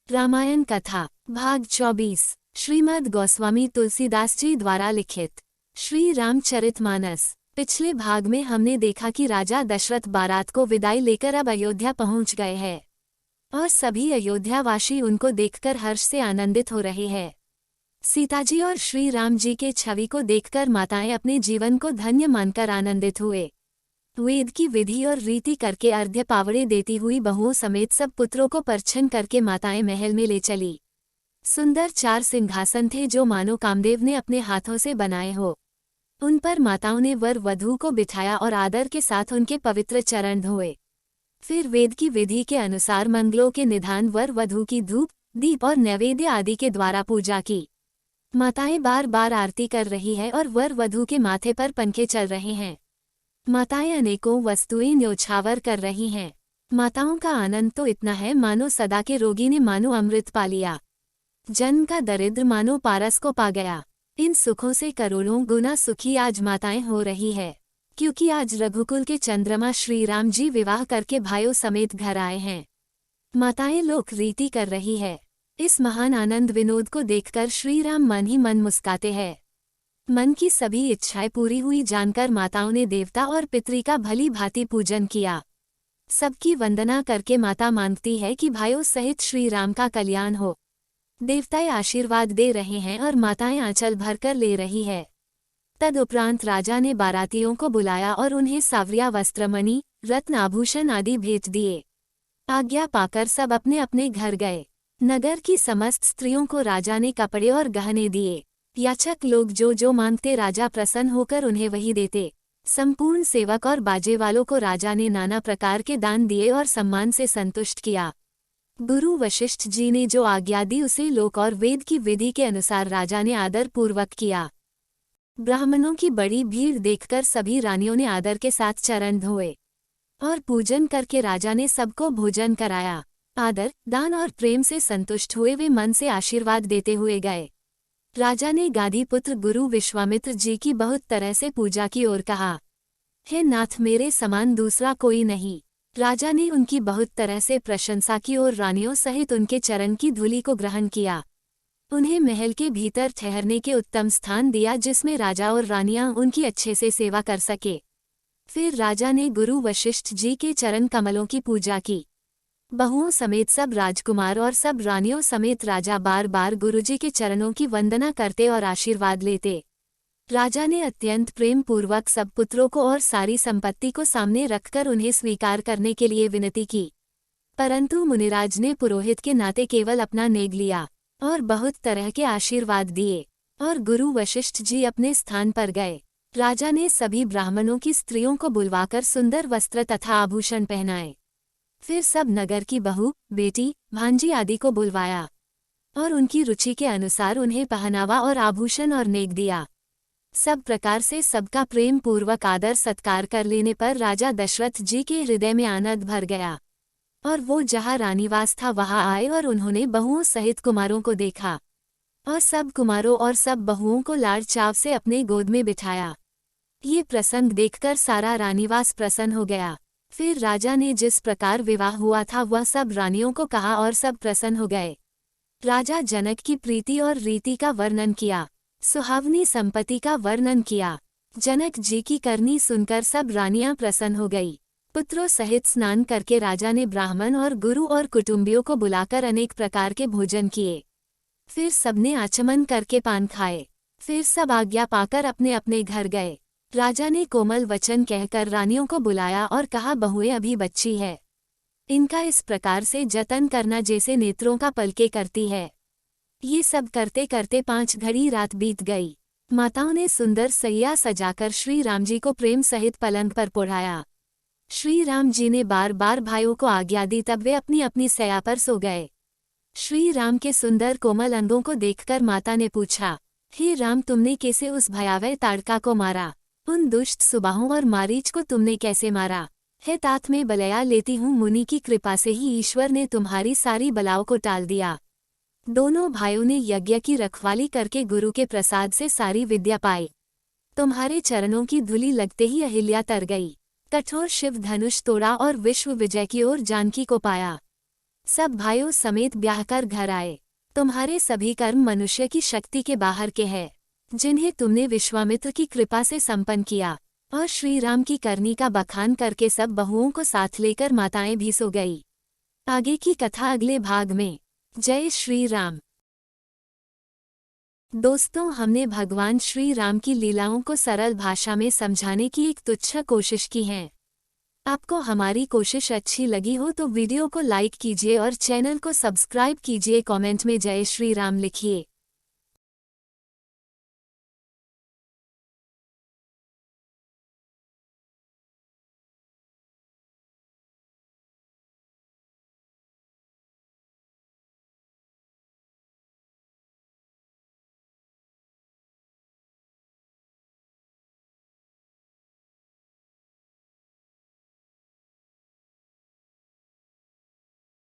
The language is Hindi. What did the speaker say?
रामायण कथा भाग 24 श्रीमद् गोस्वामी तुलसीदास जी द्वारा लिखित श्री रामचरितमानस। पिछले भाग में हमने देखा कि राजा दशरथ बारात को विदाई लेकर अब अयोध्या पहुंच गए हैं और सभी अयोध्यावासी उनको देखकर हर्ष से आनंदित हो रहे हैं। सीताजी और श्री राम जी के छवि को देखकर माताएं अपने जीवन को धन्य मानकर आनंदित हुए। वेद की विधि और रीति करके अर्घ्य पावड़े देती हुई बहुओं समेत सब पुत्रों को परछन करके माताएं महल में ले चली। सुंदर 4 सिंहासन थे जो मानो कामदेव ने अपने हाथों से बनाए हो। उन पर माताओं ने वर वधू को बिठाया और आदर के साथ उनके पवित्र चरण धोए। फिर वेद की विधि के अनुसार मंगलों के निधान वर वधू की धूप दीप और नैवेद्य आदि के द्वारा पूजा की। माताएं बार बार आरती कर रही है और वर वधू के माथे पर पंखे चल रहे हैं। माताएं अनेकों वस्तुएं न्योछावर कर रही हैं। माताओं का आनंद तो इतना है मानो सदा के रोगी ने मानो अमृत पा लिया। जन्म का दरिद्र मानो पारस को पा गया। इन सुखों से करोड़ों गुना सुखी आज माताएं हो रही है, क्योंकि आज रघुकुल के चंद्रमा श्री राम जी विवाह करके भाइयों समेत घर आए हैं। माताएं लोक रीति कर रही है। इस महान आनंद विनोद को देखकर श्री राम मन ही मन मुस्काते हैं। मन की सभी इच्छाएं पूरी हुई जानकर माताओं ने देवता और पितरी का भली भांति पूजन किया। सबकी वंदना करके माता मांगती है कि भाइयों सहित श्री राम का कल्याण हो। देवताएं आशीर्वाद दे रहे हैं और माताएं आंचल भरकर ले रही है। तदुपरांत राजा ने बारातियों को बुलाया और उन्हें सावरिया वस्त्रमणि रत्न आभूषण आदि भेंट दिए। आज्ञा पाकर सब अपने अपने घर गए। नगर की समस्त स्त्रियों को राजा ने कपड़े और गहने दिए। याचक लोग जो मांगते राजा प्रसन्न होकर उन्हें वही देते। संपूर्ण सेवक और बाजे वालों को राजा ने नाना प्रकार के दान दिए और सम्मान से संतुष्ट किया। गुरु वशिष्ठ जी ने जो आज्ञा दी उसे लोक और वेद की विधि के अनुसार राजा ने आदर पूर्वक किया। ब्राह्मणों की बड़ी भीड़ देखकर सभी रानियों ने आदर के साथ चरण धोए और पूजन करके राजा ने सबको भोजन कराया। आदर दान और प्रेम से संतुष्ट हुए वे मन से आशीर्वाद देते हुए गए। राजा ने गाधी पुत्र गुरु विश्वामित्र जी की बहुत तरह से पूजा की और कहा, हे नाथ मेरे समान दूसरा कोई नहीं। राजा ने उनकी बहुत तरह से प्रशंसा की और रानियों सहित उनके चरण की धूलि को ग्रहण किया। उन्हें महल के भीतर ठहरने के उत्तम स्थान दिया जिसमें राजा और रानियां उनकी अच्छे से सेवा कर सके। फिर राजा ने गुरु वशिष्ठ जी के चरण कमलों की पूजा की। बहुओं समेत सब राजकुमार और सब रानियों समेत राजा बार बार गुरुजी के चरणों की वंदना करते और आशीर्वाद लेते। राजा ने अत्यंत प्रेम पूर्वक सब पुत्रों को और सारी संपत्ति को सामने रखकर उन्हें स्वीकार करने के लिए विनती की, परंतु मुनिराज ने पुरोहित के नाते केवल अपना नेग लिया और बहुत तरह के आशीर्वाद दिए और गुरु वशिष्ठ जी अपने स्थान पर गए। राजा ने सभी ब्राह्मणों की स्त्रियों को बुलवाकर सुंदर वस्त्र तथा आभूषण पहनाए। फिर सब नगर की बहू बेटी भांजी आदि को बुलवाया और उनकी रुचि के अनुसार उन्हें पहनावा और आभूषण और नेग दिया। सब प्रकार से सबका प्रेम पूर्वक आदर सत्कार कर लेने पर राजा दशरथ जी के हृदय में आनंद भर गया और वो जहाँ रानीवास था वहाँ आए और उन्होंने बहुओं सहित कुमारों को देखा और सब कुमारों और सब बहुओं को लाड़ चाव से अपने गोद में बिठाया। ये प्रसंग देखकर सारा रानीवास प्रसन्न हो गया। फिर राजा ने जिस प्रकार विवाह हुआ था वह सब रानियों को कहा और सब प्रसन्न हो गए। राजा जनक की प्रीति और रीति का वर्णन किया, सुहावनी संपत्ति का वर्णन किया। जनक जी की करनी सुनकर सब रानियां प्रसन्न हो गई। पुत्रों सहित स्नान करके राजा ने ब्राह्मण और गुरु और कुटुंबियों को बुलाकर अनेक प्रकार के भोजन किए। फिर सबने आचमन करके पान खाए। फिर सब आज्ञा पाकर अपने अपने घर गए। राजा ने कोमल वचन कहकर रानियों को बुलाया और कहा, बहुएं अभी बच्ची है, इनका इस प्रकार से जतन करना जैसे नेत्रों का पलके करती है। ये सब करते करते 5 घड़ी रात बीत गई। माताओं ने सुंदर सैया सजाकर श्री राम जी को प्रेम सहित पलंग पर पोढ़ाया। श्री राम जी ने बार बार भाइयों को आज्ञा दी, तब वे अपनी अपनी सैया पर सो गए। श्री राम के सुंदर कोमल अंगों को देखकर माता ने पूछा, हे राम तुमने कैसे उस भयावह ताड़का को मारा? उन दुष्ट सुबाहों और मारीच को तुमने कैसे मारा? हे तात में बलया लेती हूँ, मुनि की कृपा से ही ईश्वर ने तुम्हारी सारी बलाओं को टाल दिया। दोनों भाइयों ने यज्ञ की रखवाली करके गुरु के प्रसाद से सारी विद्या पाई। तुम्हारे चरणों की धूलि लगते ही अहिल्या तर गई। कठोर शिव धनुष तोड़ा और विश्व विजय की ओर जानकी को पाया। सब भाइयों समेत ब्याह कर घर आए। तुम्हारे सभी कर्म मनुष्य की शक्ति के बाहर के हैं, जिन्हें तुमने विश्वामित्र की कृपा से संपन्न किया। और श्री राम की करनी का बखान करके सब बहुओं को साथ लेकर माताएं भी सो गई। आगे की कथा अगले भाग में। जय श्री राम। दोस्तों, हमने भगवान श्री राम की लीलाओं को सरल भाषा में समझाने की एक तुच्छ कोशिश की है। आपको हमारी कोशिश अच्छी लगी हो तो वीडियो को लाइक कीजिए और चैनल को सब्सक्राइब कीजिए। कमेंट में जय श्री राम लिखिए।